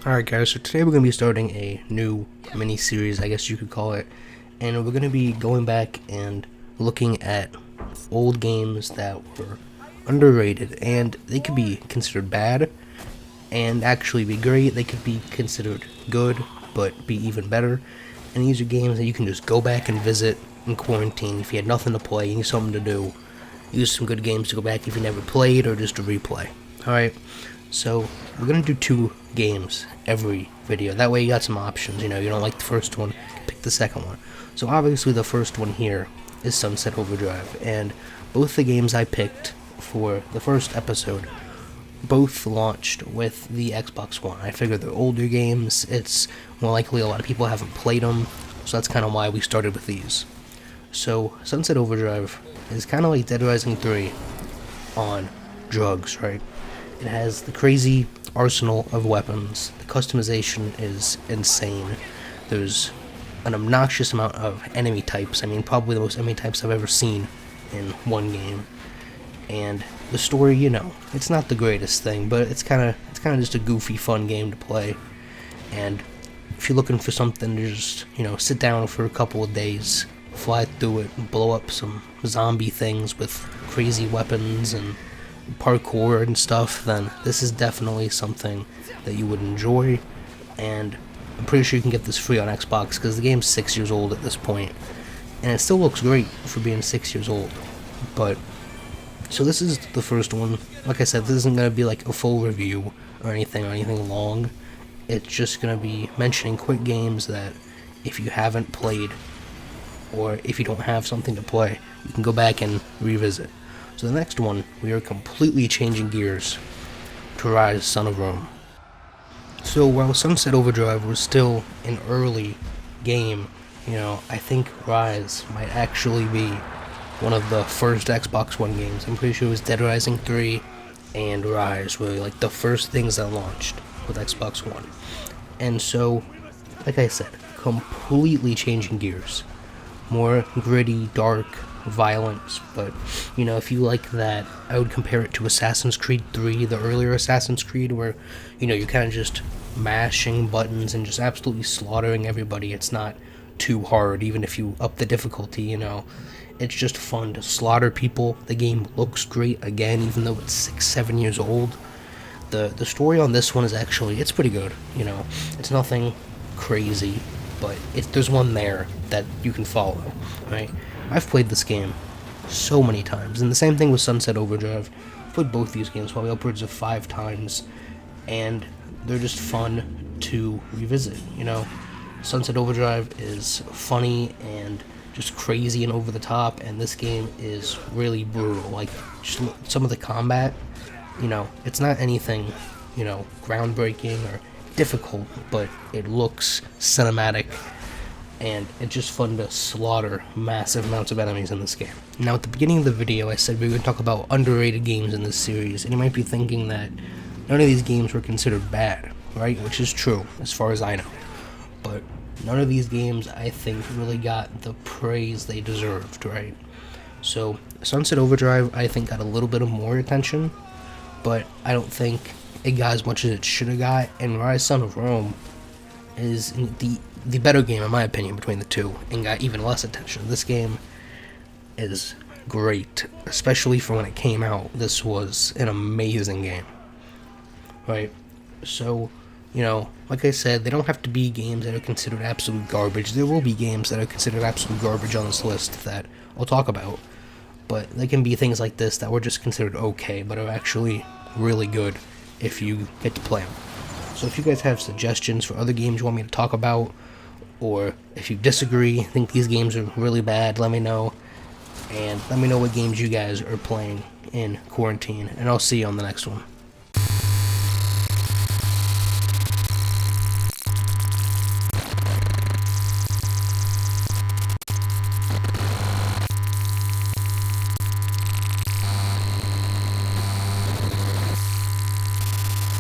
Alright guys, so today we're going to be starting a new mini-series, I guess you could call it, and we're going to be going back and looking at old games that were underrated, and they could be considered bad and actually be great. They could be considered good but be even better, and these are games that you can just go back and visit in quarantine if you had nothing to play, you need something to do. Use some good games to go back if you never played or just to replay. Alright, so we're going to do 2 games every video. That way you got some options, you don't like the first one, pick the second one. So obviously the first one here is Sunsetoverdrive, and both the games I picked for the first episode both launched with the Xbox One. I figured they're older games, it's more likely a lot of people haven't played them, so that's kind of why we started with these. So Sunsetoverdrive is kind of like Dead Rising 3 on drugs, right? It has the crazy arsenal of weapons. The customization is insane. There's an obnoxious amount of enemy types. I mean, probably the most enemy types I've ever seen in one game. And the story, it's not the greatest thing, but it's kind of just a goofy, fun game to play. And if you're looking for something to just, sit down for a couple of days, fly through it, and blow up some zombie things with crazy weapons and parkour and stuff, then this is definitely something that you would enjoy. And I'm pretty sure you can get this free on Xbox because the game's 6 years old at this point, and it still looks great for being 6 years old. But so this is the first one. Like I said, this isn't going to be like a full review or anything long. It's just going to be mentioning quick games that if you haven't played or if you don't have something to play, you can go back and revisit. So the next one, we are completely changing gears to Ryse, Son of Rome. So while Sunsetoverdrive was still an early game, I think Ryse might actually be one of the first Xbox One games. I'm pretty sure it was Dead Rising 3 and Ryse were like the first things that launched with Xbox One. And so, like I said, completely changing gears. More gritty, dark violence, but if you like that, I would compare it to Assassin's Creed 3, the earlier Assassin's Creed, where you're kind of just mashing buttons and just absolutely slaughtering everybody. It's not too hard, even if you up the difficulty. It's just fun to slaughter people. The game looks great again, even though it's 6-7 years old. The story on this one is actually, it's pretty good. It's nothing crazy, but there's one there that you can follow, right? I've played this game so many times, and the same thing with Sunsetoverdrive. I've played both these games probably upwards of 5 times, and they're just fun to revisit. Sunsetoverdrive is funny and just crazy and over the top, and this game is really brutal. Like, just some of the combat, it's not anything, groundbreaking or difficult, but it looks cinematic, and it's just fun to slaughter massive amounts of enemies in this game. Now, at the beginning of the video, I said we were going to talk about underrated games in this series, and you might be thinking that none of these games were considered bad, right? Which is true, as far as I know. But none of these games, I think, really got the praise they deserved, right? So, Sunsetoverdrive, I think, got a little bit of more attention, but I don't think it got as much as it should have got, and Ryse, Son of Rome is the better game, in my opinion, between the two, and got even less attention. This game is great, especially for when it came out. This was an amazing game, right? So, like I said, they don't have to be games that are considered absolute garbage. There will be games that are considered absolute garbage on this list that I'll talk about, but they can be things like this that were just considered okay, but are actually really good if you get to play them. So if you guys have suggestions for other games you want me to talk about, or if you disagree, think these games are really bad, let me know. And let me know what games you guys are playing in quarantine, and I'll see you on the next one.